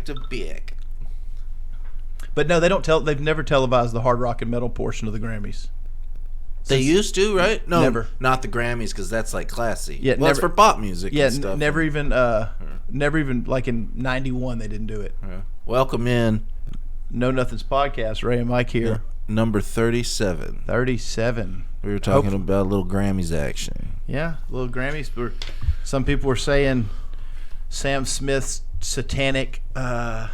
back to back. But no, they've never televised the hard rock and metal portion of the Grammys. They used to, right? No, never. Not the Grammys, because that's like classy. Yeah, well, it's for pop music. Yeah, and stuff. never even like in '91 they didn't do it. Yeah. Welcome in. No Nothing's podcast. Ray and Mike here. Number 37. 37. We were talking about a little Grammys action. Yeah, little Grammys. Some people were saying Sam Smith's satanic dance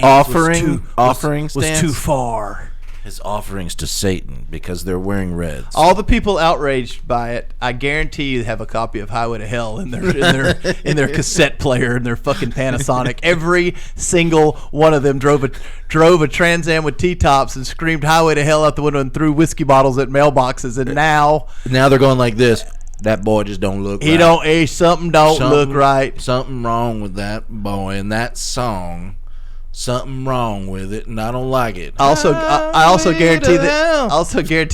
offering was too far. His offerings to Satan because they're wearing reds. All the people outraged by it, I guarantee you, have a copy of Highway to Hell in their cassette player in their fucking Panasonic. Every single one of them drove a Trans Am with T-tops and screamed Highway to Hell out the window and threw whiskey bottles at mailboxes. And now they're going like this. That boy just don't look right. Something don't look right. Something wrong with that boy and that song. Something wrong with it, and I don't like it. I also guarantee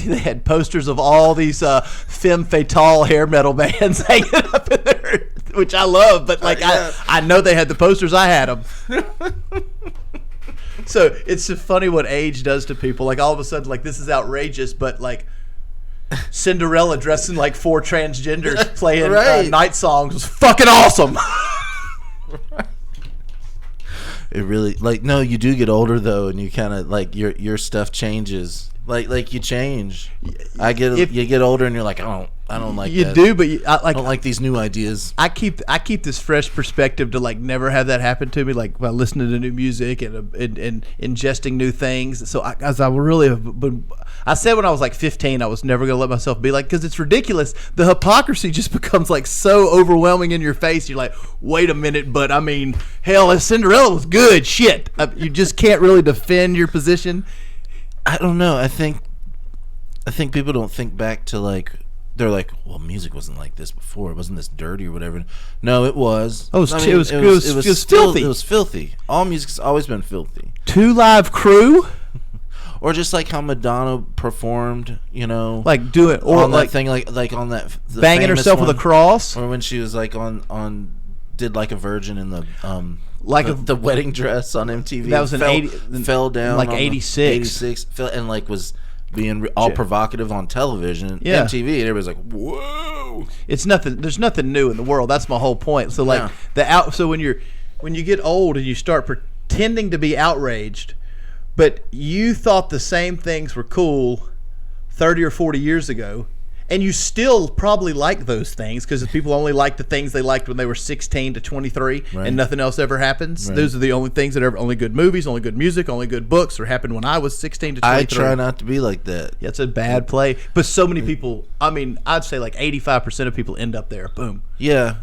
they had posters of all these femme fatale hair metal bands hanging up in there, which I love. But I know they had the posters. I had them. So it's so funny what age does to people. Like all of a sudden, like this is outrageous, but like Cinderella dressing like 4 transgenders playing night songs was fucking awesome. It really no, you do get older though, and you kind of like your stuff changes. Like you change. You get older, and you're like, I don't like you that. do, but I don't like these new ideas. I keep this fresh perspective to like never have that happen to me, like by listening to new music and ingesting new things. So I said when I was like 15, I was never gonna let myself be like, because it's ridiculous. The hypocrisy just becomes like so overwhelming in your face. You're like, wait a minute, but I mean, hell, Cinderella was good. Shit, you just can't really defend your position. I don't know. I think people don't think back to like. They're like, well, music wasn't like this before. It wasn't this dirty or whatever. No, it was. Oh, it was filthy. It was filthy. All music's always been filthy. 2 Live Crew, or just like how Madonna performed, like do it, or on like that thing, like on that banging herself with a cross, or when she was like on did like a virgin in the the wedding dress on MTV. That was fell down like 86, and like was being all provocative on television, MTV, and everybody's like, "Whoa!" It's nothing. There's nothing new in the world. That's my whole point. So like So when you get old and you start pretending to be outraged, but you thought the same things were cool 30 or 40 years ago, and you still probably like those things because people only like the things they liked when they were 16 to 23, and nothing else ever happens. Right. Those are the only things that only good movies, only good music, only good books happened when I was 16 to 23. I try not to be like that. Yeah, it's a bad play. But so many people, I mean, I'd say like 85% of people end up there. Boom. Yeah.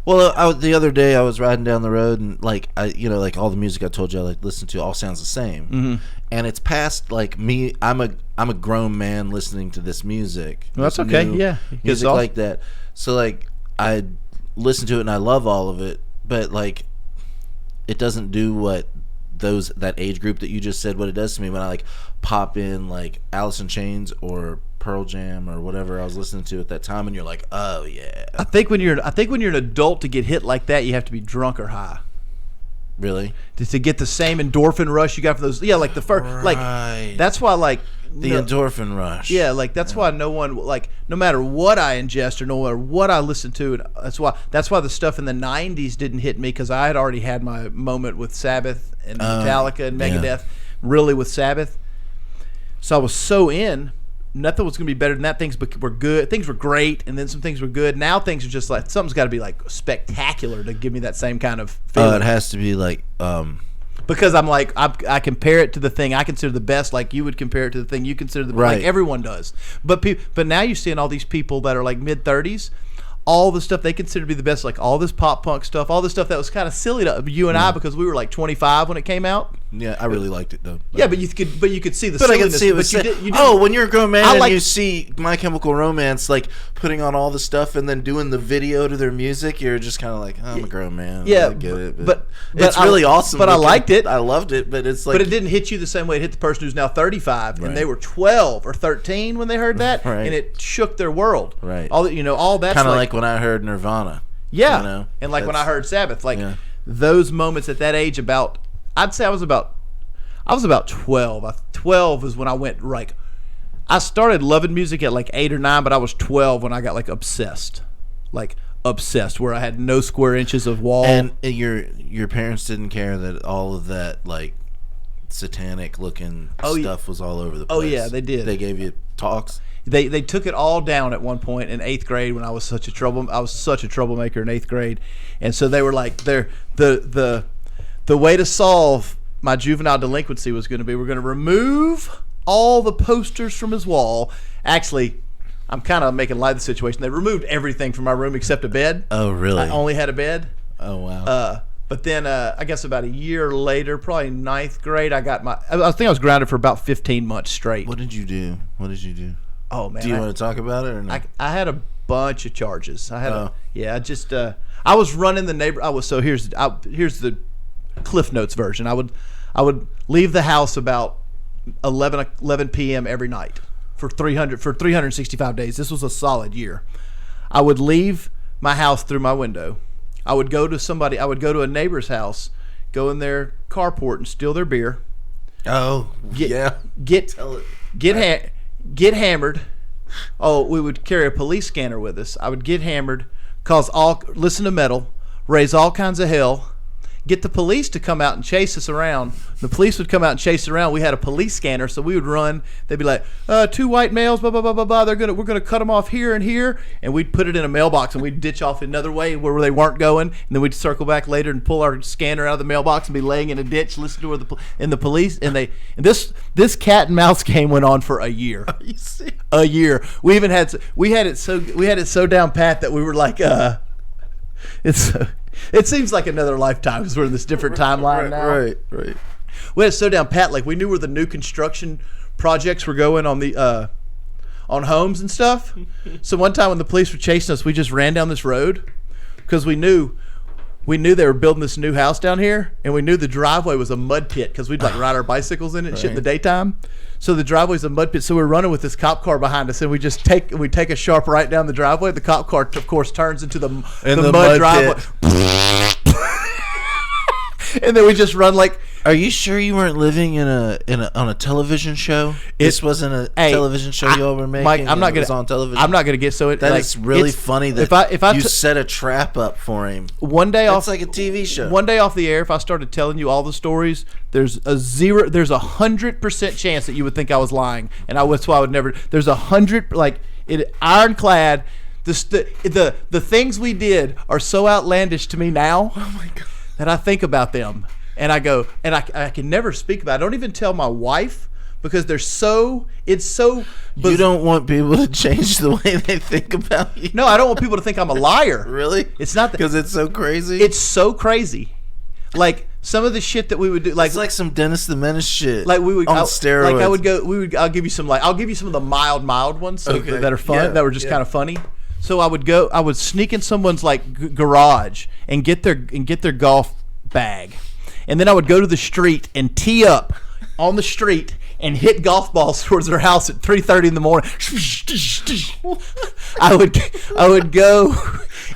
Well, the other day I was riding down the road and like like all the music I told you I like listen to all sounds the same, and it's past like me. I'm a grown man listening to this music. Well, that's okay. Yeah, music like that. So like I listen to it and I love all of it, but like it doesn't do what that age group that you just said what it does to me when I like pop in like Alice in Chains or Pearl Jam or whatever I was listening to at that time, and you're like, oh yeah. I think when you're an adult to get hit like that, you have to be drunk or high. Really? To get the same endorphin rush you got for those, like the first, like that's why like the endorphin rush. Yeah, like that's why no one like no matter what I ingest or no matter what I listen to, that's why the stuff in the '90s didn't hit me because I had already had my moment with Sabbath and Metallica and Megadeth, really with Sabbath. So I was so in. Nothing was going to be better than that. Things were good. Things were great, and then some things were good. Now things are just like something's got to be like spectacular to give me that same kind of feeling. It has to be like because I'm like I compare it to the thing I consider the best, like you would compare it to the thing you consider the best, like everyone does. But now you're seeing all these people that are like mid-30s. All the stuff they consider to be the best, like all this pop punk stuff, all this stuff that was kind of silly to you and I because we were like 25 when it came out. Yeah, I really liked it though. Yeah, but you could see the silliness. I could see it was when you're a grown man and you see My Chemical Romance like putting on all the stuff and then doing the video to their music, you're just kind of like, I'm a grown man. Yeah, I get it. But it's really awesome. But I liked it. I loved it. But it's like, but it didn't hit you the same way it hit the person who's now 35 and they were 12 or 13 when they heard that, and it shook their world. Right. All that's kind of like when I heard Nirvana. Yeah, and like when I heard Sabbath, like those moments at that age, I'd say I was about 12. 12 is when I went like, I started loving music at like 8 or 9, but I was 12 when I got like obsessed, where I had no square inches of wall. And your parents didn't care that all of that like satanic looking stuff was all over the place. Oh yeah, they did. They gave you talks. They took it all down at one point in 8th grade when I was such a troublemaker in 8th grade, and so they were like, the way to solve my juvenile delinquency was going to be, we're going to remove all the posters from his wall. Actually, I'm kind of making light of the situation. They removed everything from my room except a bed. Oh, really? I only had a bed. Oh, wow. But then I guess about a year later, probably 9th grade, I think I was grounded for about 15 months straight. What did you do? Oh, man. Do you want to talk about it or not? I had a bunch of charges. I was running the neighbor. Here's the Cliff Notes version. I would leave the house about 11 p.m. every night for 365 days. This was a solid year. I would leave my house through my window. I would go to a neighbor's house, go in their carport and steal their beer. Oh, Get hammered. Oh, we would carry a police scanner with us. I would get hammered, listen to metal, raise all kinds of hell, get the police to come out and chase us around. The police would come out and chase us around. We had a police scanner, so we would run. They'd be like, 2 white males, blah, blah, blah, blah, blah. We're going to cut them off here and here. And we'd put it in a mailbox, and we'd ditch off another way where they weren't going. And then we'd circle back later and pull our scanner out of the mailbox and be laying in a ditch, listening to where the police. And this cat and mouse game went on for a year. Are you serious? A year. We had it so down pat that we were like, it seems like another lifetime because we're in this different timeline now. Right. We had it so down pat, like we knew where the new construction projects were going on the on homes and stuff. So one time when the police were chasing us, we just ran down this road because we knew they were building this new house down here, and we knew the driveway was a mud pit because we'd like ride our bicycles in it and shit in the daytime. So the driveway's a mud pit. So we're running with this cop car behind us, and we take a sharp right down the driveway. The cop car, of course, turns into the mud driveway. And then we just run like. Are you sure you weren't living on a television show? This wasn't a television show you all were making. Mike, it was on television. I'm not gonna get so it. That is really funny that if I you set a trap up for him. One day It's like a TV show. One day off the air, if I started telling you all the stories, there's a 100% chance that you would think I was lying, and that's why I would never. There's 100 ironclad. The things we did are so outlandish to me now. Oh my God. That I think about them. And I go, and I can never speak about it. I don't even tell my wife because it's so. You don't want people to change the way they think about you. No, I don't want people to think I'm a liar. Really? It's not that. Because it's so crazy? It's so crazy. Like some of the shit that we would do. It's like some Dennis the Menace shit. Like we would on steroids. Like I would go. I'll give you some of the mild ones that are fun, that were just kind of funny. So I would sneak in someone's like garage and get their golf bag. And then I would go to the street and tee up on the street and hit golf balls towards their house at 3:30 in the morning. I would go.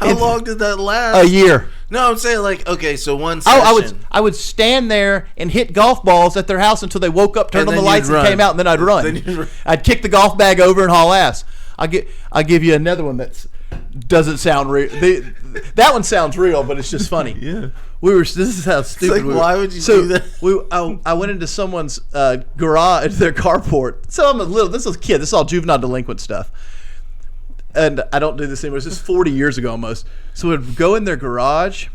How long did that last? A year. No, I'm saying so one session. I would stand there and hit golf balls at their house until they woke up, turned on the lights, and came out, and then I'd run. I'd kick the golf bag over and haul ass. I'll give you another one that doesn't sound real. That one sounds real, but it's just funny. Yeah. This is how stupid we were. Why would you do that? I went into someone's garage, their carport. So this was a kid. This is all juvenile delinquent stuff. And I don't do this anymore. This is 40 years ago almost. So we'd go in their garage,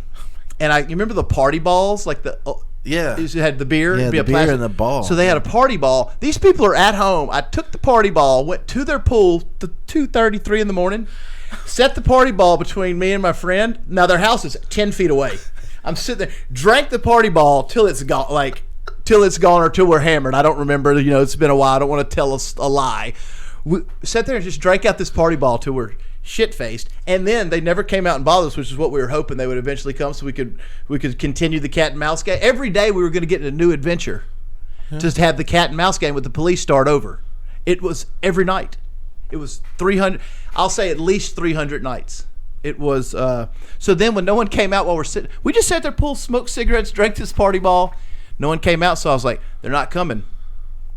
and you remember the party balls? Like you had the beer. Yeah, the beer and the ball. So they had a party ball. These people are at home. I took the party ball, went to their pool to 2:33 in the morning, set the party ball between me and my friend. Now their house is 10 feet away. I'm sitting there, drank the party ball till it's gone, or till we're hammered. I don't remember. It's been a while. I don't want to tell us a lie. We sat there and just drank out this party ball till we're shit-faced, and then they never came out and bothered us, which is what we were hoping they would eventually come, so we could continue the cat and mouse game. Every day we were going to get in a new adventure, just have the cat and mouse game with the police start over. It was every night. It was 300. I'll say at least 300 nights. it was so then when no one came out while we're sitting, we just sat there, pulled, smoked cigarettes, drank this party ball. No one came out, so I was like, they're not coming.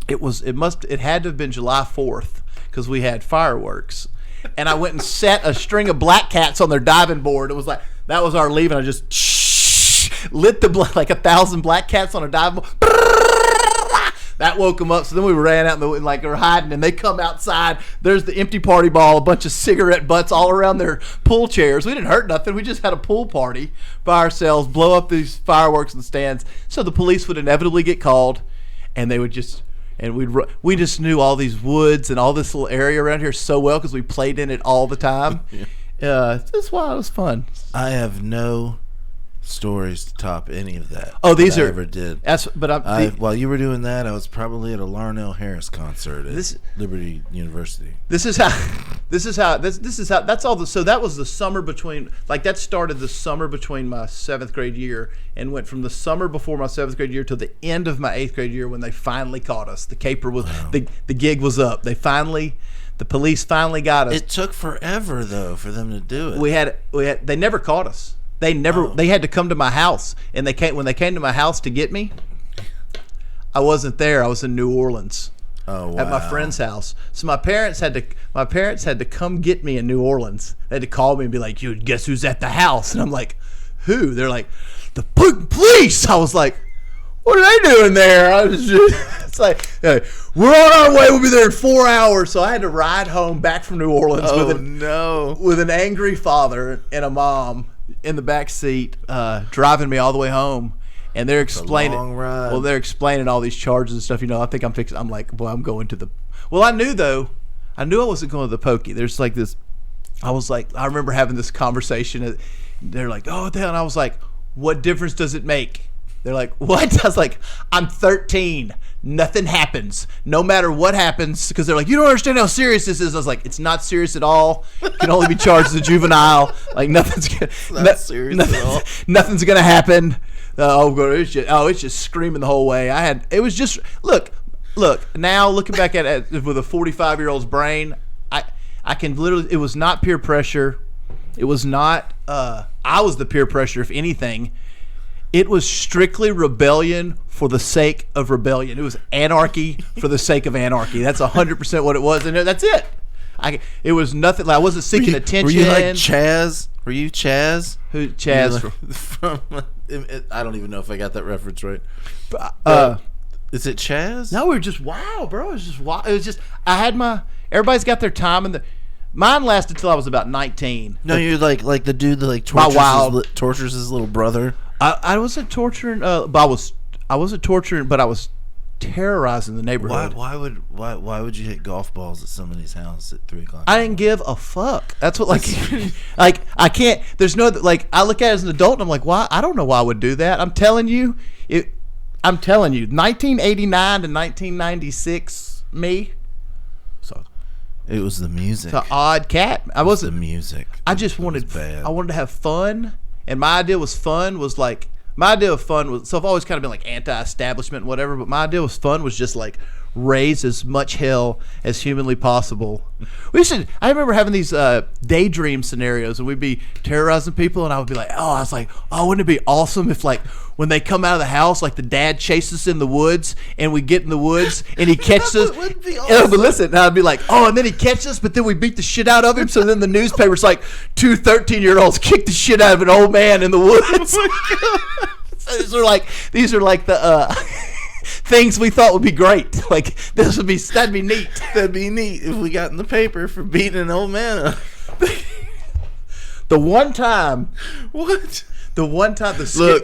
It had to have been July 4th because we had fireworks, and I went and set a string of black cats on their diving board. It was like that was our leave, and I just lit like 1,000 black cats on a diving board. That woke them up. So then we ran out and like they're hiding, and they come outside. There's the empty party ball, a bunch of cigarette butts all around their pool chairs. We didn't hurt nothing. We just had a pool party by ourselves, blow up these fireworks in the stands. So the police would inevitably get called, and they would just we just knew all these woods and all this little area around here so well because we played in it all the time. That's why it was fun. I have no stories to top any of that. Oh, these I are ever did. While you were doing that, I was probably at a Larnell Harris concert at Liberty University. That's all. So that was the summer between. Like that started the summer between my 7th grade year and went from the summer before my 7th grade year to the end of my 8th grade year when they finally caught us. The caper was the gig was up. The police finally got us. It took forever though for them to do it. They never caught us. They had to come to my house, and when they came to my house to get me, I wasn't there. I was in New Orleans. Oh, wow. At my friend's house. So my parents had to come get me in New Orleans. They had to call me and be like, "You guess who's at the house?" And I'm like, "Who?" They're like, "The police." I was like, "What are they doing there?" It's like, hey, we're on our way. We'll be there in 4 hours. So I had to ride home back from New Orleans with an angry father and a mom in the back seat, driving me all the way home, and they're explaining. It's a long ride. Well, they're explaining all these charges and stuff. I think I'm fixing. I'm like, boy, I'm going to the. Well, I knew I wasn't going to the pokey. There's like this. I remember having this conversation. They're like, oh, the hell, and I was like, what difference does it make? They're like, what? I was like, I'm 13. Nothing happens. No matter what happens, because they're like, you don't understand how serious this is. I was like, it's not serious at all. You can only be charged as a juvenile. Like nothing's serious at all. Nothing's gonna happen. It's just screaming the whole way. It was just look. Now looking back at it with a 45-year-old's brain, I can literally. It was not peer pressure. It was not. I was the peer pressure, if anything. It was strictly rebellion for the sake of rebellion. It was anarchy for the sake of anarchy. That's 100% what it was, and that's it. It was nothing. I wasn't seeking attention. Were you like Chaz? Were you Chaz? Who Chaz from? I don't even know if I got that reference right. Is it Chaz? No, we were just wild, bro. It was just wild. It was just everybody's got their time, and mine lasted till I was about 19. No, you're like the dude that tortures his little brother. I wasn't torturing, but I wasn't torturing, but I was terrorizing the neighborhood. Why would you hit golf balls at somebody's house at 3:00? I didn't give a fuck. That's what like I can't. There's no I look at it as an adult and I'm like, why? I don't know why I would do that. I'm telling you, 1989 to 1996, me. So it was the music. It's an odd cat. I wasn't the music. I just wanted to have fun. And my idea of fun was so I've always kind of been like anti-establishment and whatever, but my idea of fun was just like raise as much hell as humanly possible. I remember having these daydream scenarios, and we'd be terrorizing people, and I would be like, wouldn't it be awesome if like when they come out of the house, like the dad chases us in the woods, and we get in the woods, and he catches us. Wouldn't be awesome. But listen, and I'd be like, and then he catches us, but then we beat the shit out of him. So then the newspaper's like, 2 13-year-olds kicked the shit out of an old man in the woods. So these are like the things we thought would be great. Like that'd be neat. That'd be neat if we got in the paper for beating an old man up. The one time. Look,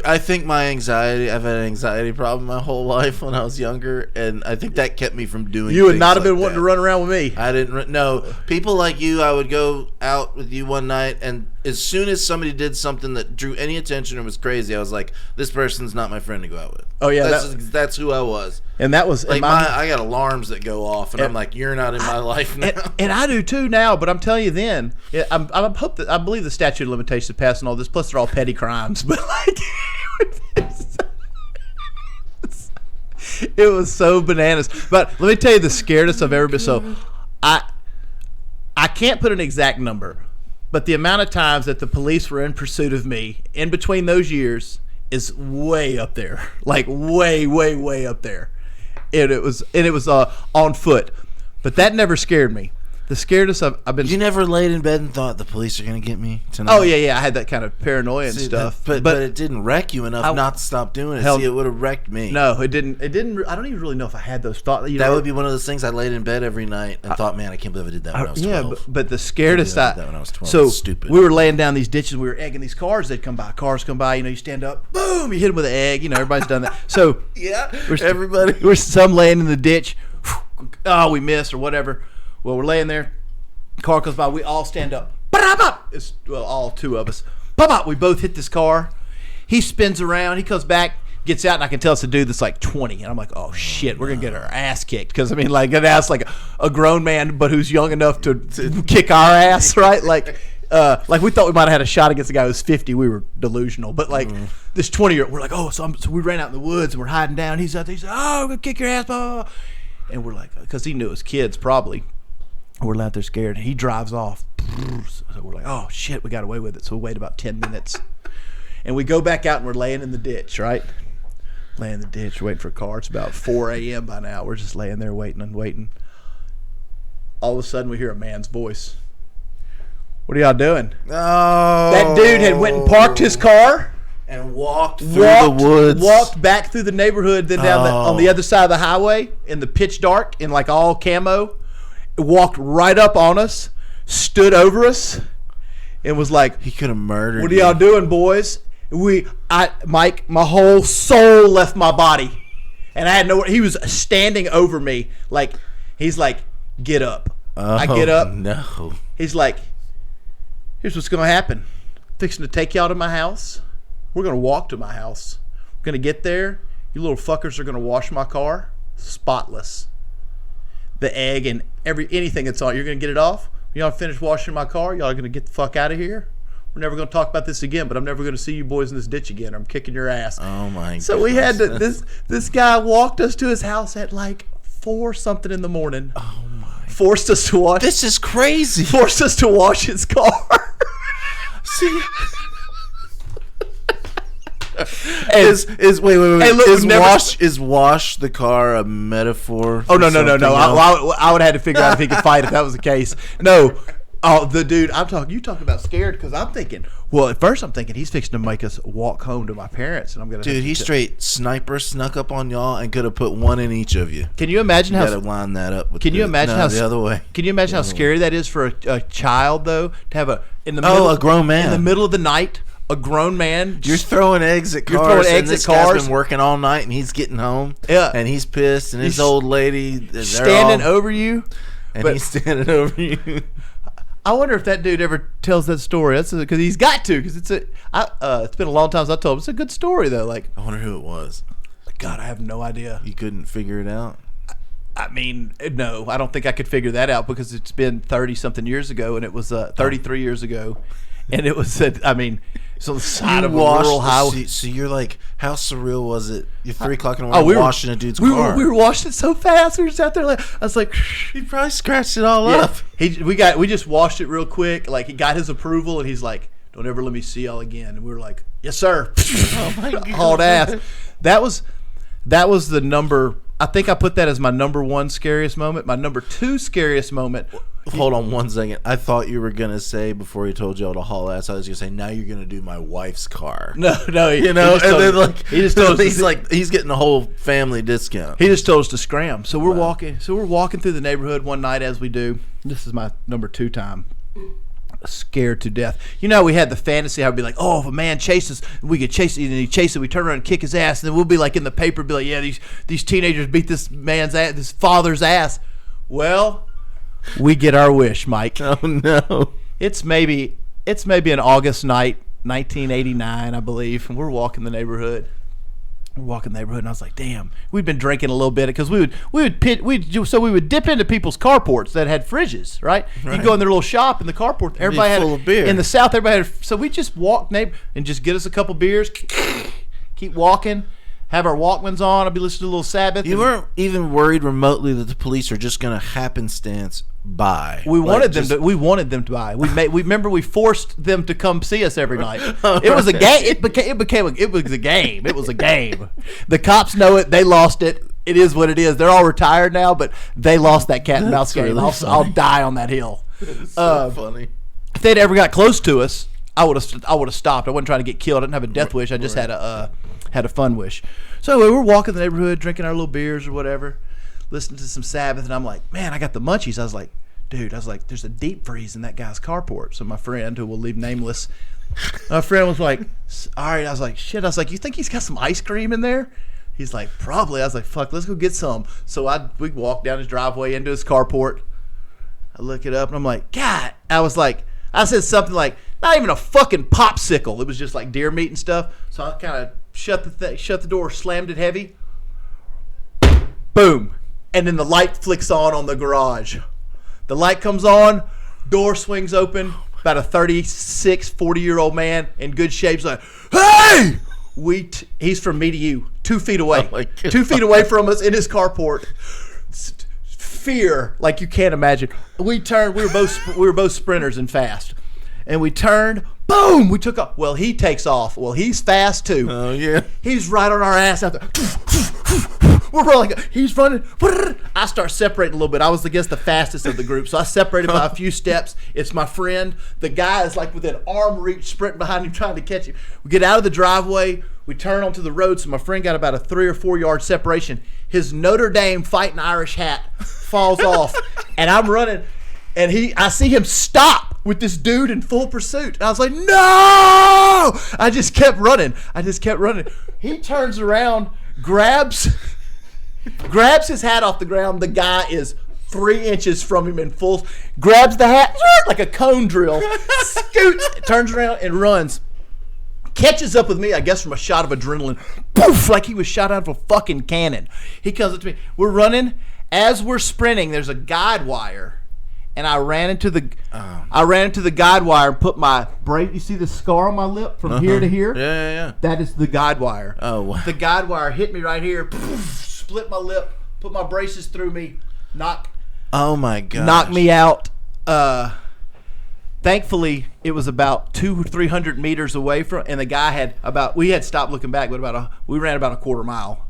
I think I've had an anxiety problem my whole life when I was younger, and I think that kept me from doing. You would not have been wanting to run around with me. I didn't. No, people like you. I would go out with you one night, and as soon as somebody did something that drew any attention or was crazy, I was like, "This person's not my friend to go out with." Oh yeah, that's who I was. And that was like I got alarms that go off, and I'm like, "You're not in my life now." And I do too now. But I'm telling you, then I believe the statute of limitations passed on all this. Plus, they're all petty crimes. But like, it was so bananas. But let me tell you the scaredest I've ever been. So I can't put an exact number, But the amount of times that the police were in pursuit of me in between those years is way up there, like way, way, way up there. And it was on foot, but that never scared me. The scaredest I've been. You never laid in bed and thought the police are going to get me tonight? Oh yeah, I had that kind of paranoia and stuff. But it didn't wreck you enough not to stop doing it. See, it would have wrecked me. No, it didn't. I don't even really know if I had those thoughts. That would be one of those things. I laid in bed every night and thought, man, I can't believe I did that when I was 12. Yeah, but the scaredest I did that when I was 12. So stupid. We were laying down these ditches. We were egging these cars. They'd come by. Cars come by. You stand up, boom, you hit them with an egg. Everybody's done that. So yeah, everybody. We're some laying in the ditch. Oh, we missed or whatever. Well, we're laying there. Car comes by, we all stand up. It's, all two of us. We both hit this car. He spins around. He comes back, gets out, and I can tell it's a dude that's like 20. And I'm like, oh shit, we're gonna get our ass kicked. Because that's like a grown man, but who's young enough to kick our ass, right? Like we thought we might have had a shot against a guy who was 50. We were delusional, but this 20-year-old, we're like, oh, so we ran out in the woods and we're hiding down. He's out there. He's like, oh, I'm gonna kick your ass, blah, blah, blah. And we're like, because he knew it was kids probably. We're out there scared, and he drives off. So we're like, oh, shit, we got away with it. So we wait about 10 minutes. And we go back out, and we're laying in the ditch, right? Laying in the ditch, waiting for a car. It's about 4 a.m. by now. We're just laying there waiting and waiting. All of a sudden, we hear a man's voice. What are y'all doing? Oh. That dude had went and parked his car. And walked through the woods. Walked back through the neighborhood, then down on the other side of the highway in the pitch dark, in like all camo. Walked right up on us, stood over us, and was like, he could have murdered. What are y'all doing, boys? Mike, my whole soul left my body, and I had nowhere. He was standing over me, like he's like, get up. I get up. No. He's like, here's what's gonna happen. Fixing to take y'all to my house. We're gonna walk to my house. We're gonna get there. You little fuckers are gonna wash my car spotless. The egg and anything that's on, you're gonna get it off. Y'all finish washing my car. Y'all are gonna get the fuck out of here. We're never gonna talk about this again. But I'm never gonna see you boys in this ditch again. I'm kicking your ass. Oh my god. So we had to. This guy walked us to his house at like 4 something in the morning. Oh my. Forced us to wash. This is crazy. Forced us to wash his car. See. Wait. Hey, look, is wash the car a metaphor? Oh no! I would have had to figure out if he could fight if that was the case. No, the dude you talking about scared because I'm thinking. Well, at first I'm thinking he's fixing to make us walk home to my parents, and I'm gonna. Dude, he straight snuck up on y'all and could have put one in each of you. Can you imagine how? Gotta line that up. Can you imagine how the other way? Can you imagine how scary that is for a child though to have a grown man in the middle of the night? A grown man. You're throwing eggs at cars. This guy's been working all night, and he's getting home. Yeah, and he's pissed, and his old lady standing over you, and he's standing over you. I wonder if that dude ever tells that story. That's because he's got to. Because it's been a long time since I told him. It's a good story though. Like I wonder who it was. God, I have no idea. You couldn't figure it out. I mean, no, I don't think I could figure that out because it's been 30-something years ago, and it was 33 years ago, and it was so the side of a rural highway. So you're like, how surreal was it? You're 3 o'clock in the morning washing a dude's car. We were washing it so fast. We were just out there like, I was like, he probably scratched it all up. We just washed it real quick. Like he got his approval, and he's like, don't ever let me see y'all again. And we were like, yes sir. Oh my God. Hauled ass. That was the number. I think I put that as my number 1 scariest moment. My number 2 scariest moment. Hold on 1 second. I thought you were gonna say before he told y'all to haul ass. I was gonna say now you're gonna do my wife's car. No. He just told us he's getting a whole family discount. He just told us to scram. So we're walking. So we're walking through the neighborhood one night as we do. This is my number 2 time. Scared to death. We had the fantasy. I'd be like, oh, if a man chases, we could chase it, and he chases it. We turn around and kick his ass, and then we'll be like in the paper, be like, yeah, these teenagers beat this man's ass, this father's ass. Well, we get our wish, Mike. Oh no! It's maybe an August night, 1989, I believe, and we're walking the neighborhood. And I was like, damn, we'd been drinking a little bit because we would dip into people's carports that had fridges, right? You go in their little shop in the carport. Everybody had full of beer. In the South. Everybody had. So we just walked and just get us a couple beers, keep walking. have our Walkmans on. I'd be listening to a little Sabbath. You weren't even worried remotely that the police are just going to happenstance by. We wanted them to. We wanted them to buy. We remember we forced them to come see us every night. It was a game. It was a game. It was a game. The cops know it. They lost it. It is what it is. They're all retired now, but they lost that cat and mouse game. Really I'll die on that hill. It's so funny. If they'd ever got close to us, I would have stopped. I wasn't trying to get killed. I didn't have a death wish. I just had a fun wish. So anyway, we're walking the neighborhood, drinking our little beers or whatever, listening to some Sabbath, and I'm like, man, I got the munchies. I was like, dude, there's a deep freeze in that guy's carport. So my friend, who will leave nameless, my friend was like, all right. I was like, shit. I was like, you think he's got some ice cream in there? He's like, probably. I was like, fuck, let's go get some. So we walked down his driveway into his carport. I look it up, and I'm like, God. I said something like, not even a fucking popsicle. It was just like deer meat and stuff. So I kind of shut the door, slammed it heavy. Boom. And then the light flicks on the garage. The light comes on, door swings open. About a 36, 40-year-old man in good shape's like, hey! He's from me to you, 2 feet away. Oh 2 feet away from us in his carport. Fear like you can't imagine. We turned. We were both sprinters and fast, and we turned. Boom! We took off. Well, he takes off. Well, he's fast too. Oh yeah. He's right on our ass out there. We're rolling. He's running. I start separating a little bit. I was, I guess, the fastest of the group, so I separated by a few steps. It's my friend. The guy is like within arm reach, sprinting behind him, trying to catch him. We get out of the driveway. We turn onto the road, so my friend got about a 3 or 4 yard separation. His Notre Dame Fighting Irish hat falls off, and I'm running, and I see him stop with this dude in full pursuit. And I was like, no! I just kept running. He turns around, grabs his hat off the ground. The guy is 3 inches from him in full, grabs the hat like a cone drill, scoots, turns around and runs. Catches up with me, I guess, from a shot of adrenaline. Poof! Like he was shot out of a fucking cannon. He comes up to me. We're running. As we're sprinting, there's a guide wire, and I ran into the guide wire and put my brace. You see the scar on my lip from here to here? Yeah. That is the guide wire. Oh, wow. The guide wire hit me right here. Poof, split my lip. Put my braces through me. Oh my god. Knocked me out. Thankfully, it was about 200-300 meters away from, and the guy we had stopped looking back, but we ran about a quarter mile.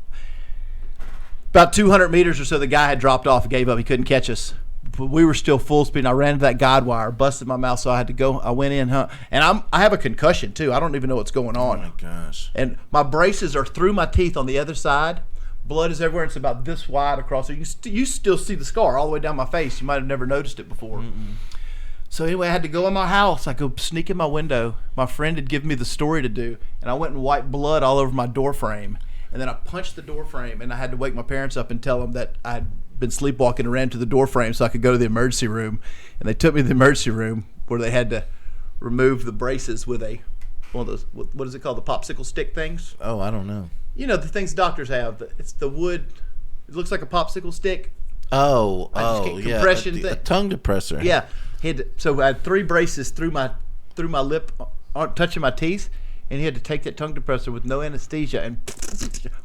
About 200 meters or so, the guy had dropped off and gave up. He couldn't catch us. But we were still full speed, and I ran into that guide wire, busted my mouth, so I had to go. I went in, and I have a concussion, too. I don't even know what's going on. Oh, my gosh. And my braces are through my teeth on the other side. Blood is everywhere. It's about this wide across there. You still see the scar all the way down my face. You might have never noticed it before. Mm-mm. So anyway, I had to go in my house. I go sneak in my window. My friend had given me the story to do, and I went and wiped blood all over my door frame. And then I punched the door frame, and I had to wake my parents up and tell them that I had been sleepwalking and ran to the door frame so I could go to the emergency room. And they took me to the emergency room where they had to remove the braces with one of those, what is it called, the popsicle stick things? Oh, I don't know. You know, the things doctors have. It's the wood. It looks like a popsicle stick. Oh, yeah. Compression thing. A tongue depressor. Yeah. So I had 3 braces through my lip, touching my teeth, and he had to take that tongue depressor with no anesthesia and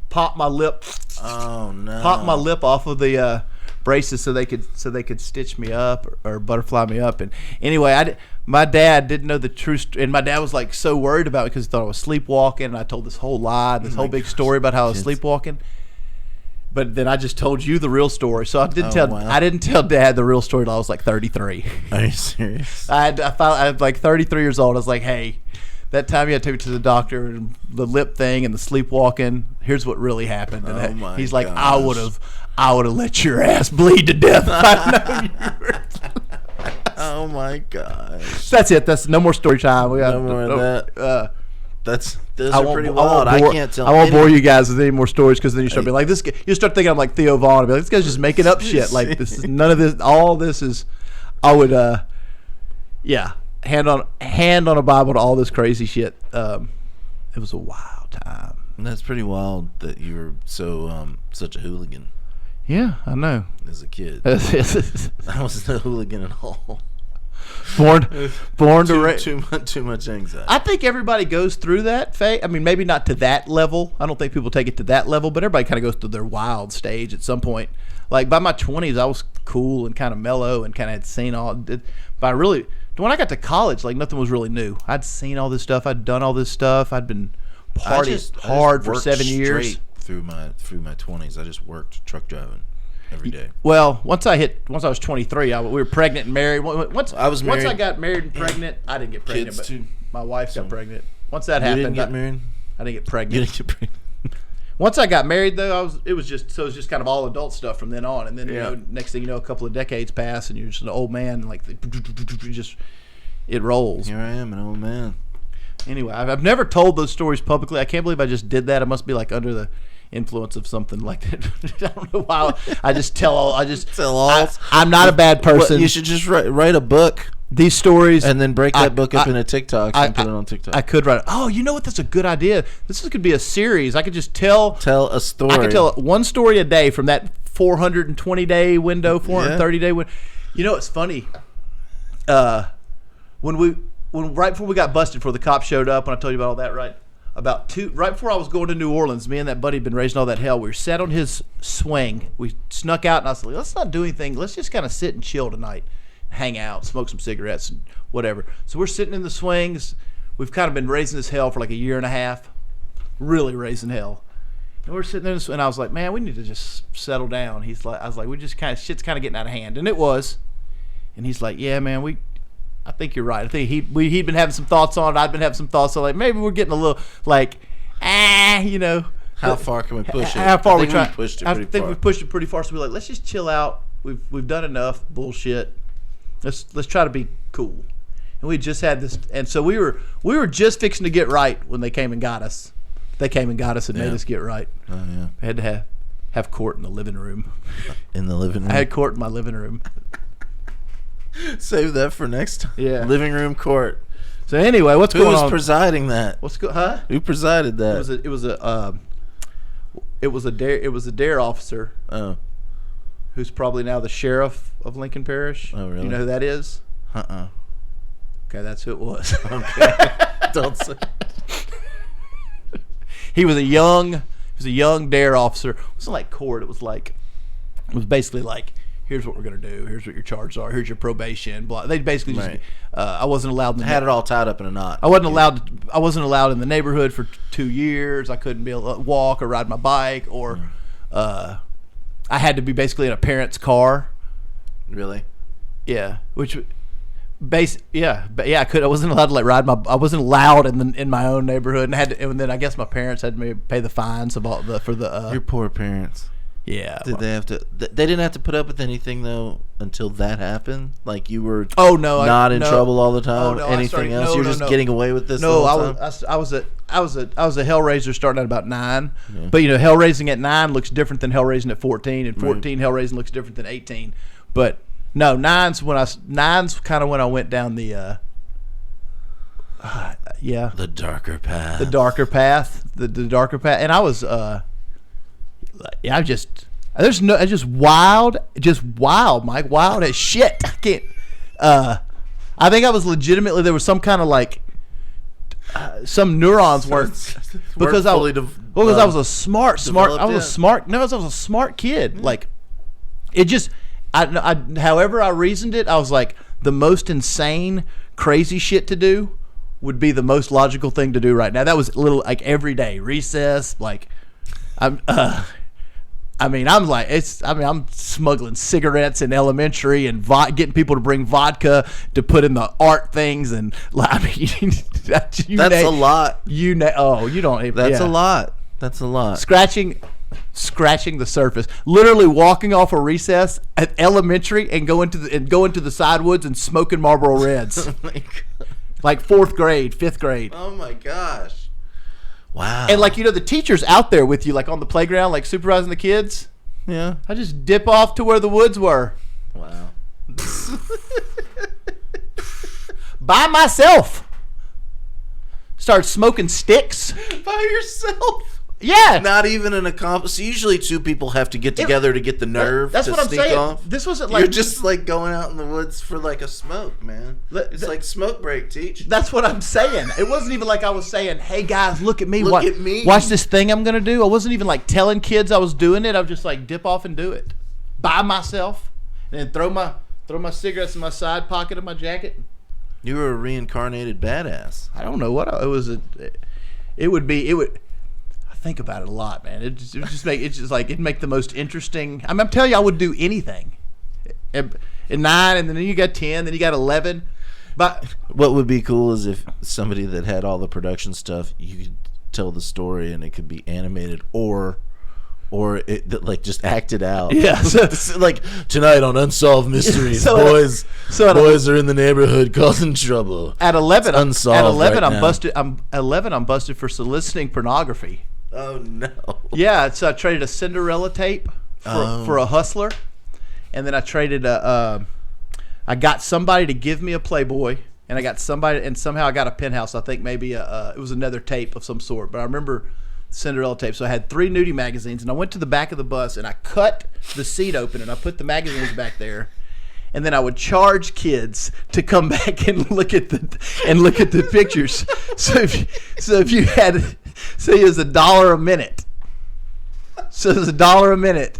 pop my lip. Oh no! Pop my lip off of the braces so they could stitch me up or butterfly me up. And anyway, my dad didn't know the truth, and my dad was like so worried about it because he thought I was sleepwalking. And I told this whole lie, whole big story about how I was sleepwalking. But then I just told you the real story, so I didn't tell Dad the real story until I was like 33. Are you serious? I was like 33 years old. I was like, hey, that time you had to take me to the doctor and the lip thing and the sleepwalking. Here's what really happened. And he's like, gosh. I would have let your ass bleed to death if I'd known you were. Oh my gosh. That's it. That's no more story time. We got no more of that. Those are pretty wild. I can't tell. I won't bore you guys with any more stories because then you start being like this. You start thinking I'm like Theo Vaughn. I'll be like, this guy's just making up shit. Like this is none of this. All this is. I would, hand on a Bible to all this crazy shit. It was a wild time. That's pretty wild that you were such a hooligan. Yeah, I know. As a kid, I was no hooligan at all. born to too much anxiety. I think everybody goes through that phase. I mean, maybe not to that level. I don't think people take it to that level, but everybody kind of goes through their wild stage at some point. Like by my 20s, I was cool and kind of mellow and kind of had seen all. But when I got to college, like nothing was really new. I'd seen all this stuff. I'd done all this stuff. I'd been partying hard for 7 years. Through my 20s, I just worked truck driving every day. Well, once I was 23, we were pregnant and married. Once I was married. Once I got married and pregnant, I didn't get pregnant, but my wife got pregnant. Once that You happened, didn't get married? I didn't get pregnant. You didn't get pregnant. Once I got married, though, it was just kind of all adult stuff from then on. And then you know, next thing you know, a couple of decades pass, and you're just an old man. And like it rolls. Here I am, an old man. Anyway, I've never told those stories publicly. I can't believe I just did that. I must be like under the influence of something like that. I don't know why. I just tell all. I'm not a bad person. You should just write a book. These stories, and then break that book up into TikTok and put it on TikTok. I could write. Oh, you know what? That's a good idea. This could be a series. I could just tell a story. I could tell one story a day from that 420 day window, 430 day window. You know, it's funny. When right before we got busted, before the cops showed up, and I told you about all that, right? Right before I was going to New Orleans, me and that buddy had been raising all that hell. We were sat on his swing. We snuck out, and I was like, let's not do anything. Let's just kind of sit and chill tonight. Hang out, smoke some cigarettes and whatever. So we're sitting in the swings. We've kind of been raising this hell for like a year and a half. Really raising hell. And we're sitting there and I was like, man, we need to just settle down. I was like, we just shit's kind of getting out of hand. And it was. And he's like, yeah, man, I think you're right. I think he'd been having some thoughts on it. I'd been having some thoughts on it. Like, maybe we're getting a little like, you know. How far can we push it? How far we try? Pushed it I pretty think far. we've pushed it pretty far. So we're like, let's just chill out. We've done enough bullshit. Let's try to be cool. And we just had this, and so we were just fixing to get right when they came and got us. They came and got us and made us get right. Oh yeah. I had to have court in the living room. In the living room. I had court in my living room. Save that for next time. Yeah. Living room court. So anyway, what's going on? Who was presiding that? Who presided that? It was a dare officer. Oh. Who's probably now the sheriff of Lincoln Parish. Oh, really? You know who that is? Uh-uh. Okay, that's who it was. Okay. Don't say. He was a young dare officer. It wasn't like court. It was basically like, here's what we're gonna do. Here's what your charges are. Here's your probation. Blah. They basically just. I wasn't allowed. Had it all tied up in a knot. I wasn't allowed in the neighborhood for 2 years. I couldn't be able to walk or ride my bike or. I had to be basically in a parent's car. Really? Yeah, I could. I wasn't allowed to I wasn't allowed in my own neighborhood, and then I guess my parents had to pay the fines of all for the. Your poor parents. Yeah. Did they have to? They didn't have to put up with anything though until that happened. Like you were. Oh no! Not in trouble all the time. Oh, no, anything else? You're just getting away with this. No, I was a hellraiser starting at about 9. Yeah. But hell raising at 9 looks different than hell raising at 14, and 14 hell raising looks different than 18. But no, 9's kind of when I went down the. The darker path. The darker path. The darker path, and I was it's just wild, Mike, wild as shit. I can't. I think I was legitimately, there was some kind of like some neurons weren't because I was a smart. I was a smart kid. Like it just, however I reasoned it, I was like, the most insane, crazy shit to do would be the most logical thing to do right now. That was a little like every day recess. Like I'm smuggling cigarettes in elementary and getting people to bring vodka to put in the art things, and that's a lot. You don't even. That's a lot. That's a lot. Scratching the surface. Literally walking off a recess at elementary and go into the side woods and smoking Marlboro Reds. Oh my God. Like 4th grade, 5th grade. Oh my gosh. Wow. And the teacher's out there with you, like on the playground, like supervising the kids. Yeah. I just dip off to where the woods were. Wow. By myself. Start smoking sticks. By yourself. Yeah. Not even an accomplice. Usually 2 people have to get together to get the nerve That's to what I'm sneak saying. off. This wasn't like... You're just like going out in the woods for like a smoke, man. It's like smoke break, Teach. That's what I'm saying. It wasn't even like I was saying, hey guys, look at me. Look at me. Watch this thing I'm going to do. I wasn't even like telling kids I was doing it. I was just like dip off and do it. By myself. And then throw my cigarettes in my side pocket of my jacket. You were a reincarnated badass. I don't know what it was. It would. I think about it a lot, man. It'd make the most interesting. I'm telling you, I would do anything. At 9, and then you got 10, then you got 11. But what would be cool is if somebody that had all the production stuff, you could tell the story and it could be animated or like just acted out. Yeah. So, like tonight on Unsolved Mysteries, boys are in the neighborhood causing trouble. At 11, it's unsolved. At 11, right I'm now. busted. I'm busted for soliciting pornography. Oh no. Yeah, so I traded a Cinderella tape for a Hustler, and then I traded I got somebody to give me a Playboy, and I got somebody, and somehow I got a Penthouse. I think maybe it was another tape of some sort, but I remember Cinderella tape. So I had 3 nudie magazines, and I went to the back of the bus and I cut the seat open and I put the magazines back there, and then I would charge kids to come back and look at the pictures. So if you had, say it was $1 a minute. So it was $1 a minute.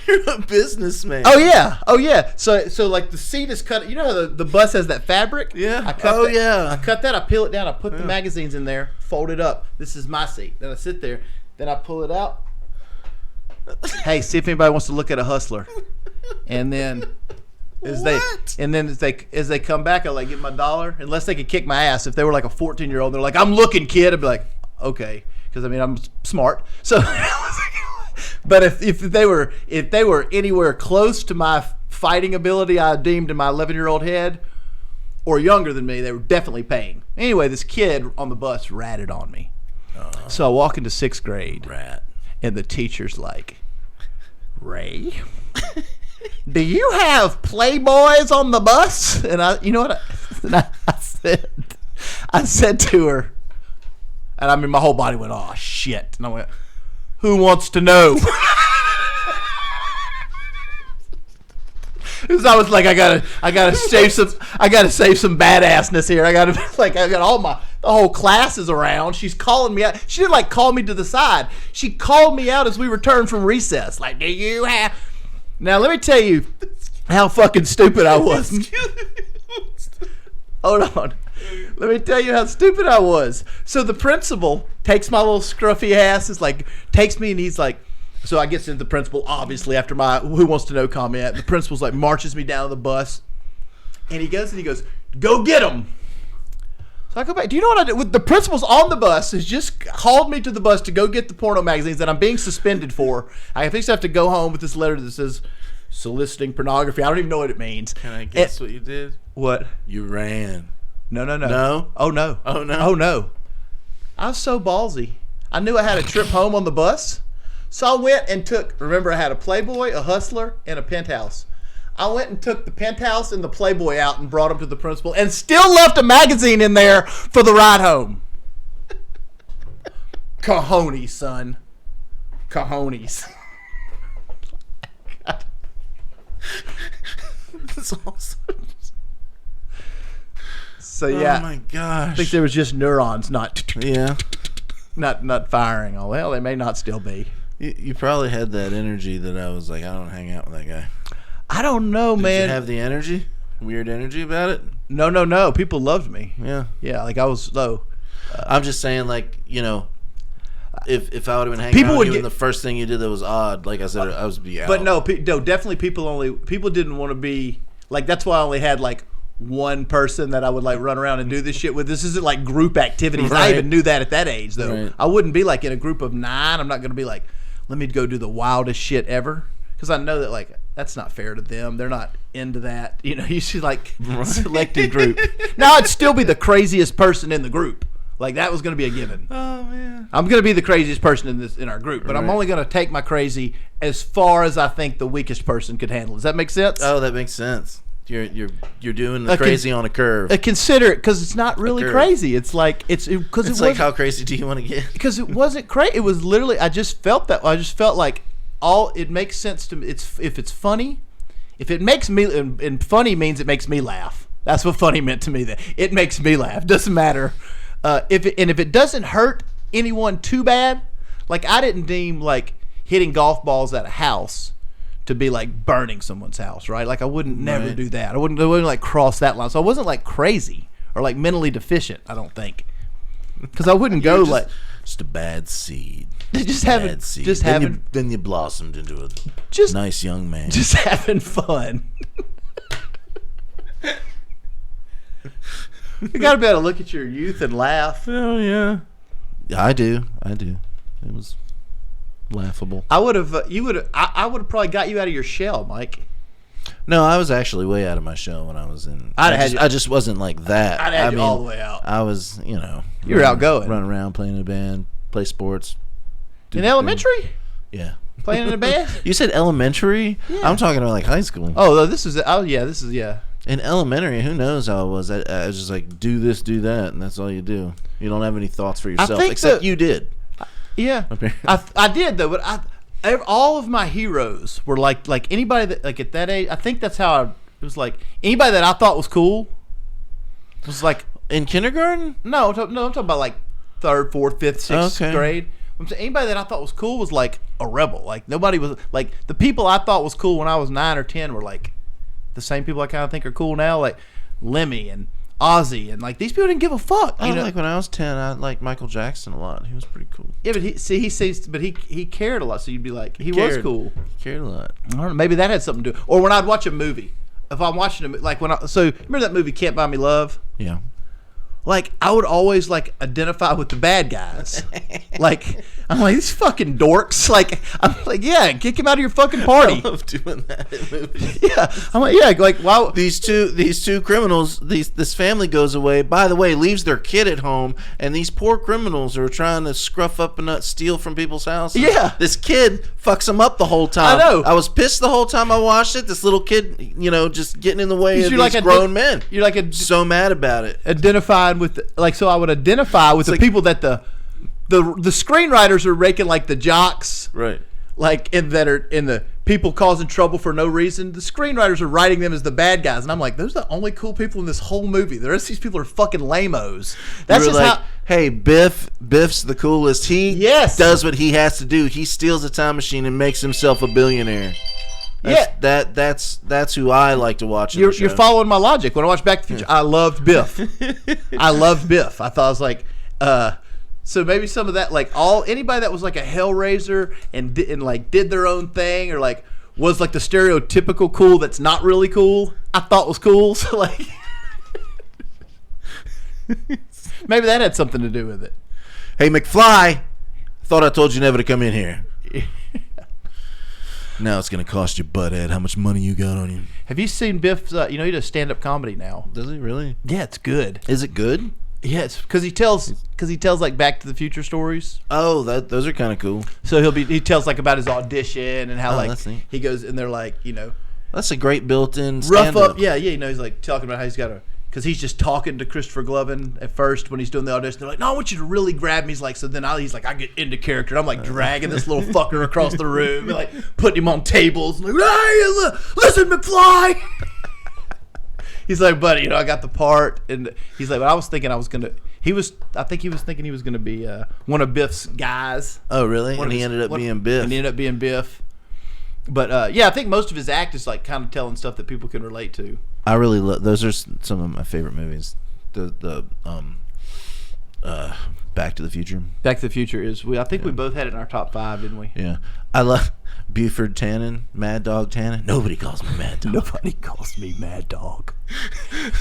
You're a businessman. Oh yeah. So like the seat is cut. You know how the bus has that fabric? Yeah. I cut that. I peel it down. I put the magazines in there. Fold it up. This is my seat. Then I sit there. Then I pull it out. Hey, see if anybody wants to look at a Hustler. And then as they come back, I like get my $1 unless they could kick my ass. If they were like a 14-year-old, they're like, "I'm looking, kid." I'd be like, "Okay," because I mean I'm smart. So. But if they were anywhere close to my fighting ability, I deemed in my 11-year-old head, or younger than me, they were definitely paying. Anyway, this kid on the bus ratted on me. So I walk into 6th grade, and the teacher's like, "Ray, do you have Playboys on the bus?" And you know what I said to her, and I mean my whole body went, "Oh shit!" And I went, "Who wants to know?" Because I was like, I gotta save some badassness here. I got the whole class is around. She's calling me out. She didn't like call me to the side. She called me out as we returned from recess. Like, "Do you have?" Now let me tell you how fucking stupid I was. Hold on. Let me tell you how stupid I was. So the principal takes my little scruffy ass, takes me, and he's like, so I get to the principal, obviously, after my "who wants to know" comment. The principal's like, marches me down to the bus, and he goes, "Go get him." So I go back. Do you know what I did? The principal's on the bus, has just hauled me to the bus to go get the porno magazines that I'm being suspended for. I think I have to go home with this letter that says, soliciting pornography. I don't even know what it means. Can I guess what you did? What? You ran. No. No? Oh, no. Oh, no? Oh, no. I was so ballsy. I knew I had a trip home on the bus. So I went and remember I had a Playboy, a Hustler, and a Penthouse. I went and took the Penthouse and the Playboy out and brought them to the principal and still left a magazine in there for the ride home. Cojones, son. Cojones. That's awesome. So yeah. Oh my gosh. I think there was just neurons not firing. Oh well, they may not still be. You probably had that energy that I was like, I don't hang out with that guy. I don't know, man. Did you have the energy? Weird energy about it? No. People loved me. Yeah. Like I was low. I'm just saying, like, you know, if I would have been hanging out with you and the first thing you did that was odd, like I said, I would be out. But no, definitely people didn't want to be like. That's why I only had like one person that I would like run around and do this shit with. This isn't like group activities. Right. I even knew that at that age though. Right. I wouldn't be like in a group of 9. I'm not going to be like, let me go do the wildest shit ever, because I know that like that's not fair to them. They're not into that. You know, you should like selected group. Now I'd still be the craziest person in the group. Like that was going to be a given. Oh man, I'm going to be the craziest person in our group, but right. I'm only going to take my crazy as far as I think the weakest person could handle. Does that make sense? Oh, that makes sense. You're doing the crazy on a curve. Consider it, because it's not really crazy. It's like it's like, how crazy do you want to get? Because it wasn't crazy. It was literally, I just felt that. I just felt like it makes sense to me. If it's funny, if it makes me, and funny means it makes me laugh. That's what funny meant to me. That it makes me laugh. Doesn't matter. If it doesn't hurt anyone too bad, like I didn't deem like hitting golf balls at a house to be like burning someone's house, right? Like I wouldn't never do that. I wouldn't like cross that line. So I wasn't like crazy or like mentally deficient, I don't think. Because I wouldn't go like just a bad seed. Then you blossomed into a nice young man. Just having fun. You got to be able to look at your youth and laugh. Oh yeah, I do. It was laughable. I would have probably got you out of your shell, Mike. No, I was actually way out of my shell when I was in. I just wasn't like that. I mean, all the way out. I was, you were outgoing, run around, playing in a band, play sports. In elementary? Yeah. Playing in a band? You said elementary? Yeah. I'm talking about like high school. Oh, this is. In elementary, who knows how it was? I was just like, do this, do that, and that's all you do. You don't have any thoughts for yourself, except you did. Yeah, I did though. But all of my heroes were like anybody that like at that age. I think that's how it was like anybody that I thought was cool was like in kindergarten. No, I'm talking about like 3rd, 4th, 5th, 6th grade. I'm saying anybody that I thought was cool was like a rebel. Like nobody was like the people I thought was cool when I was 9 or 10 were like the same people I kind of think are cool now, like Lemmy and Ozzy, and like these people didn't give a fuck. Like when I was 10, I liked Michael Jackson a lot. He was pretty cool. Yeah, but he cared a lot. So you'd be like, he was cool. He cared a lot. I don't know. Maybe that had something to do. Or when I'd watch a movie, if I'm watching like remember that movie Can't Buy Me Love? Yeah. Like I would always like identify with the bad guys. Like I'm like these fucking dorks. Like I'm like yeah, kick him out of your fucking party. I love doing that in movies. Yeah, I'm like yeah, like wow. These two criminals. This family goes away. By the way, leaves their kid at home, and these poor criminals are trying to scruff up and steal from people's houses. Yeah, this kid fucks them up the whole time. I know. I was pissed the whole time I watched it. This little kid, just getting in the way of these grown men. You're like so mad about it. Identified with so I would identify with the people that the screenwriters are making like the jocks, right? Like that are in the people causing trouble for no reason. The screenwriters are writing them as the bad guys, and I'm like, those are the only cool people in this whole movie. The rest of these people are fucking lamos. That's just like, hey, Biff's the coolest. He does what he has to do. He steals a time machine and makes himself a billionaire. That's who I like to watch. You're following my logic. When I watched Back to the Future, I loved Biff. I loved Biff. I thought I was like, so maybe some of that, like anybody that was like a hellraiser and did their own thing, or like was like the stereotypical cool that's not really cool, I thought was cool. So like, maybe that had something to do with it. Hey McFly, thought I told you never to come in here. Now it's going to cost you, butthead. How much money you got on you? Have you seen Biff's, he does stand-up comedy now. Does he really? Yeah, it's good. Is it good? Yes, because he tells like Back to the Future stories. Oh, those are kind of cool. So he tells like about his audition and how that's neat. He goes and they're like, That's a great built-in rough stand-up. up. Yeah, he's like talking about how he's got to, because he's just talking to Christopher Glovin at first when he's doing the audition. They're like, no, I want you to really grab me. He's like, so then he's like, I get into character. And I'm like dragging this little fucker across the room and like putting him on tables. And like, hey, listen, McFly. He's like, buddy, I got the part. And he's like, but I was thinking I think he was thinking he was going to be one of Biff's guys. Oh, really? And he ended up being Biff. And he ended up being Biff. But I think most of his act is like kind of telling stuff that people can relate to. I really love those. Are some of my favorite movies. The Back to the Future. Back to the Future is we both had it in our top 5, didn't we? Yeah, I love Buford Tannen, Mad Dog Tannen. Nobody calls me Mad Dog. Nobody calls me Mad Dog.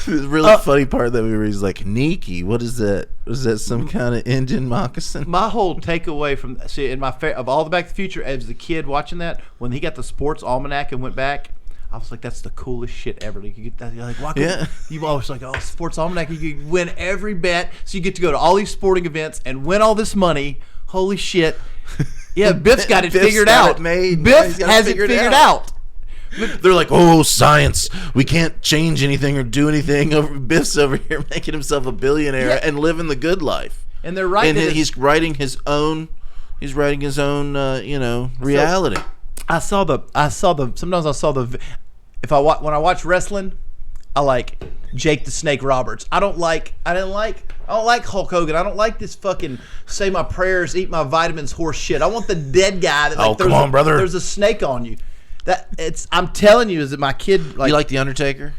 The really funny part of that movie is like, Nikki, what is that? Was that some kind of Indian moccasin? My whole takeaway from of all the Back to the Future as a kid watching that, when he got the sports almanac and went back, I was like, that's the coolest shit ever. You get that, you're like, why you always like, oh, sports almanac, you can win every bet, so you get to go to all these sporting events and win all this money. Holy shit. Yeah, Biff's got it figured out. Biff has it figured out. They're like, oh, science. We can't change anything or do anything. Biff's over here making himself a billionaire and living the good life. And they're writing. And he's writing his own. He's writing his own. Reality. So, I saw the. Sometimes I saw the. When I watch wrestling, I like Jake the Snake Roberts. I don't like Hulk Hogan. I don't like this fucking say my prayers, eat my vitamins horse shit. I want the dead guy that come on, brother. There's a snake on you. I'm telling you, is that my kid you like the Undertaker?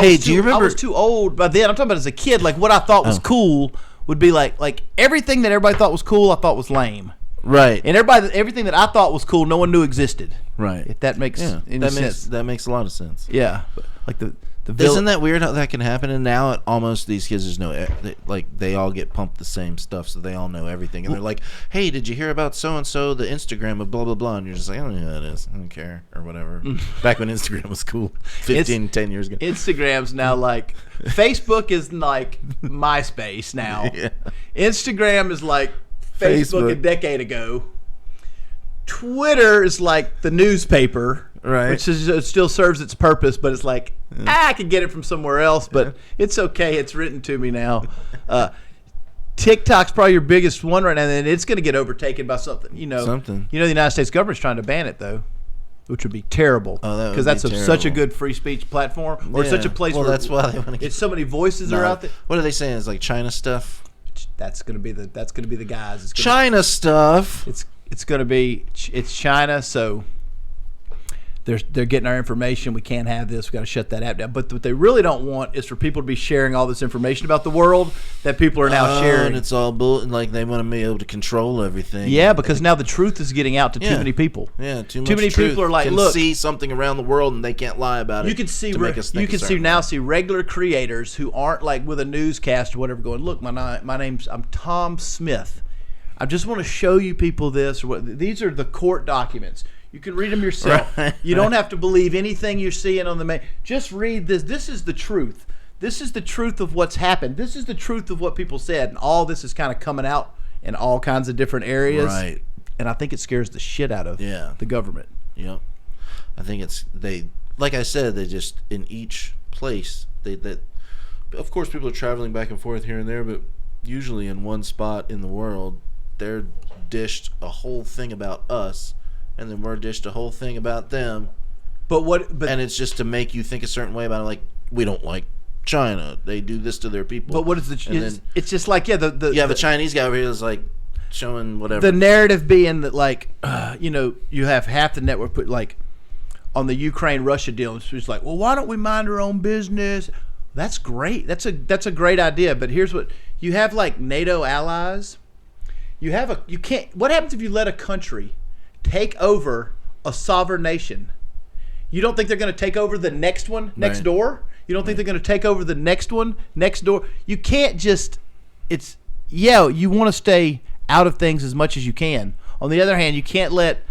Do you remember? I was too old by then. I'm talking about as a kid. Like what I thought was cool would be like everything that everybody thought was cool, I thought was lame. Right. And everything that I thought was cool, no one knew existed. Right. If that makes any sense. That makes a lot of sense. Yeah. Like the isn't that weird how that can happen? And now almost these kids just know, they all get pumped the same stuff, so they all know everything. And they're like, hey, did you hear about so-and-so, the Instagram of blah, blah, blah? And you're just like, I don't know who that is. I don't care, or whatever. Back when Instagram was cool, 10 years ago. Instagram's now like, Facebook is like MySpace now. Yeah. Instagram is like Facebook a decade ago. Twitter is like the newspaper. Right. Which it still serves its purpose, but it's like, I could get it from somewhere else, but it's okay. It's written to me now. TikTok's probably your biggest one right now, and it's going to get overtaken by something. The United States government's trying to ban it, though, which would be terrible. Because that's such a good free speech platform, or such a place where that's why they want to get so many voices are out there. What are they saying? It's like China stuff? That's going to be the guys. China stuff. It's going to be China, so they're getting our information. We can't have this. We got to shut that app down. But what they really don't want is for people to be sharing all this information about the world that people are now sharing. And it's all like they want to be able to control everything. Yeah, because now the truth is getting out to too many people. Yeah, too many truth. People are like, can look, see something around the world and they can't lie about it. You can see regular creators who aren't like with a newscast or whatever going, look, I'm Tom Smith. I just want to show you people this. These are the court documents. You can read them yourself. Right. You don't have to believe anything you're seeing on the main. Just read this. This is the truth. This is the truth of what's happened. This is the truth of what people said. And all this is kind of coming out in all kinds of different areas. Right. And I think it scares the shit out of the government. Yep. I think like I said, they just, in each place, of course people are traveling back and forth here and there, but usually in one spot in the world, they're dished a whole thing about us. And then we're dished a whole thing about them. And it's just to make you think a certain way about it. Like, we don't like China. They do this to their people. But what is it's just like, the Chinese guy over here is like showing whatever. The narrative being that, like, you have half the network put, like, on the Ukraine-Russia deal. It's just like, well, why don't we mind our own business? That's great. That's a great idea. But here's what you have, like, NATO allies. You can't. What happens if you let a country take over a sovereign nation? You don't think they're going to take over the next one next door? You don't think they're going to take over the next one next door? You can't just. You want to stay out of things as much as you can. On the other hand, you can't let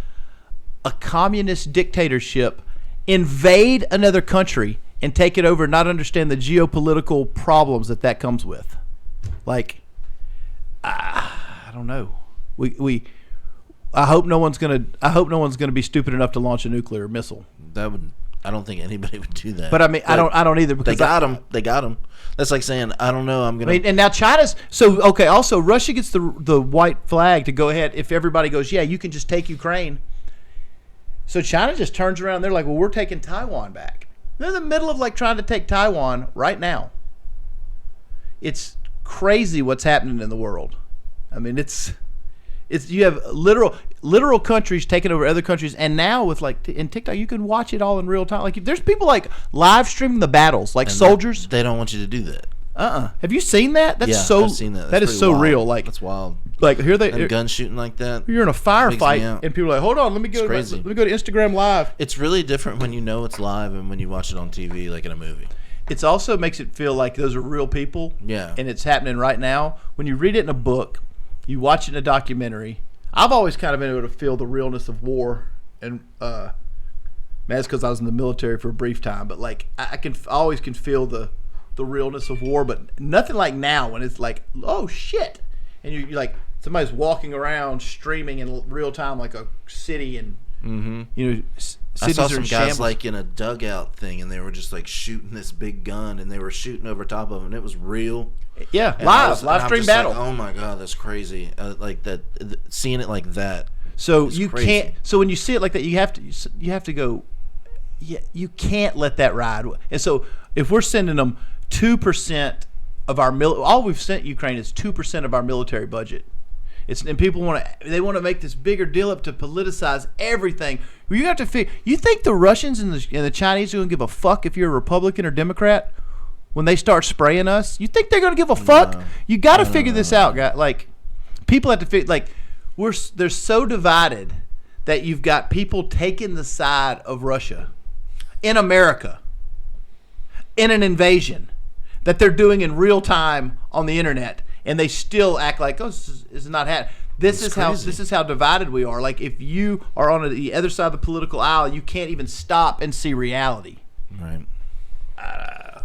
a communist dictatorship invade another country and take it over and not understand the geopolitical problems that comes with. Like, I don't know. I hope no one's gonna be stupid enough to launch a nuclear missile. I don't think anybody would do that. But I mean, I don't either, because they got him. That's like saying, I don't know. And now China's okay. Also, Russia gets the white flag to go ahead if everybody goes, yeah, you can just take Ukraine. So China just turns around. They're like, well, we're taking Taiwan back. They're in the middle of like trying to take Taiwan right now. It's crazy what's happening in the world. I mean, it's you have literal countries taking over other countries, and now with like in TikTok, you can watch it all in real time. Like, there's people like live streaming the battles, like soldiers. They don't want you to do that. Have you seen that? That's I've seen that. That is so wild. real. Like, that's wild. Like, here gun shooting like that. You're in a firefight, and people are like, hold on, let me go to Instagram Live. It's really different when you know it's live and when you watch it on TV, like in a movie. It also makes it feel like those are real people. Yeah. And it's happening right now. When you read it in a book, you watch it in a documentary. I've always kind of been able to feel the realness of war, and that's because I was in the military for a brief time. But like, I always can feel the realness of war, but nothing like now when it's like, oh shit, and you're like, somebody's walking around streaming in real time like a city, and Cities I are saw in some guys shambles. like in a dugout thing, and they were just like shooting this big gun, and they were shooting over top of them, and it was real. Yeah, And live and I'm stream just battle. Like, oh my god, that's crazy! Like that, seeing it like that. So you crazy. can't. So when you see it like that, you have to go. Yeah, you can't let that ride. And so if we're sending them 2% of our all we've sent Ukraine is 2% of our military budget. And people want to make this bigger deal up to politicize everything. You have to figure. You think the Russians and the Chinese are going to give a fuck if you're a Republican or Democrat when they start spraying us? You think they're going to give a fuck? No. You got to figure this out, guys. Like people have to figure. Like they're so divided that you've got people taking the side of Russia in America in an invasion that they're doing in real time on the internet. And they still act like, oh, this is not happening. This is how divided we are. Like if you are on the other side of the political aisle, you can't even stop and see reality. Right.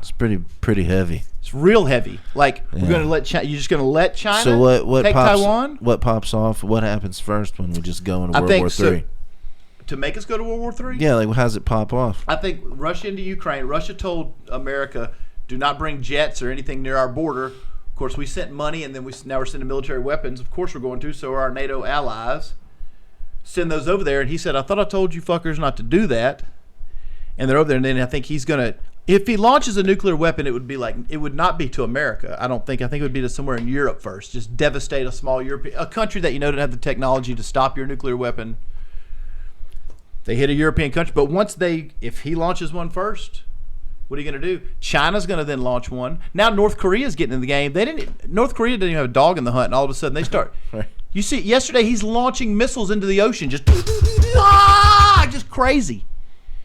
It's pretty heavy. It's real heavy. Like we're gonna let China. You're just gonna let China. So what take pops, Taiwan? What pops off? What happens first when we just go into World War III? To make us go to World War III? Yeah, like how does it pop off? I think Russia into Ukraine. Russia told America, do not bring jets or anything near our border. Of course, we sent money, and then now we're sending military weapons. Of course, we're going to. So are our NATO allies. Send those over there. And he said, I thought I told you fuckers not to do that. And they're over there. And then I think he's going to, if he launches a nuclear weapon, it would not be to America. I think it would be to somewhere in Europe first. Just devastate a small a country that doesn't have the technology to stop your nuclear weapon. They hit a European country. But if he launches one first, what are you going to do? China's going to then launch one. Now North Korea's getting in the game. North Korea didn't even have a dog in the hunt, and all of a sudden they start. Right. You see, yesterday he's launching missiles into the ocean, just crazy.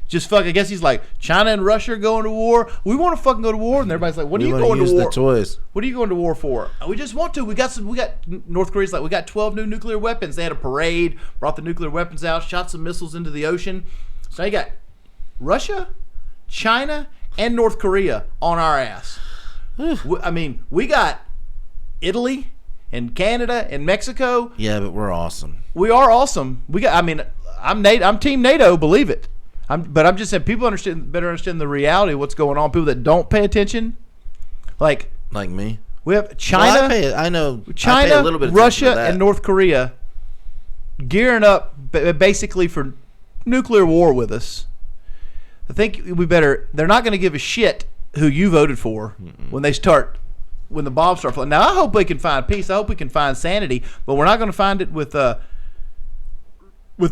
Just fuck. I guess he's like, China and Russia are going to war. We want to fucking go to war, and everybody's like, what are you going to war? The toys. What are you going to war for? We just want to. We got North Korea's like, we got 12 new nuclear weapons. They had a parade, brought the nuclear weapons out, shot some missiles into the ocean. So you got Russia, China, and North Korea on our ass. I mean, we got Italy and Canada and Mexico. Yeah, but we're awesome. We are awesome. I'm Team NATO, believe it. But I'm just saying, people better understand the reality of what's going on. People that don't pay attention, like me. We have China. Well, I know. China, I pay a little bit of Russia, to that. and North Korea gearing up basically for nuclear war with us. I think they're not going to give a shit who you voted for when the bombs start flying. Now, I hope we can find peace. I hope we can find sanity, but we're not going to find it with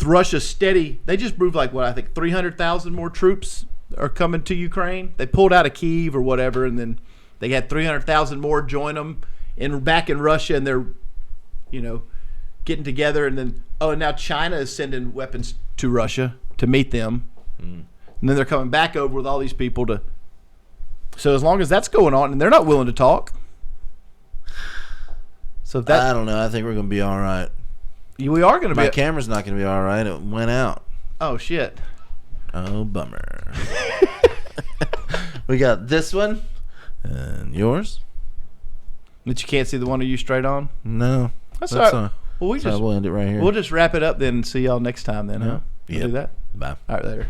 Russia steady. They just proved 300,000 more troops are coming to Ukraine. They pulled out of Kyiv or whatever, and then they had 300,000 more join them back in Russia, and they're, getting together. And then, now China is sending weapons to Russia to meet them. And then they're coming back over with all these people to. So as long as that's going on, and they're not willing to talk. So I don't know. I think we're going to be all right. We are going to be. My camera's not going to be all right. It went out. Oh shit. Oh bummer. We got this one and yours. But you can't see the one of you straight on. No, that's all right. Well, we'll end it right here. We'll just wrap it up then and see y'all next time then, huh? Yeah. We'll do that. Bye. All right, later.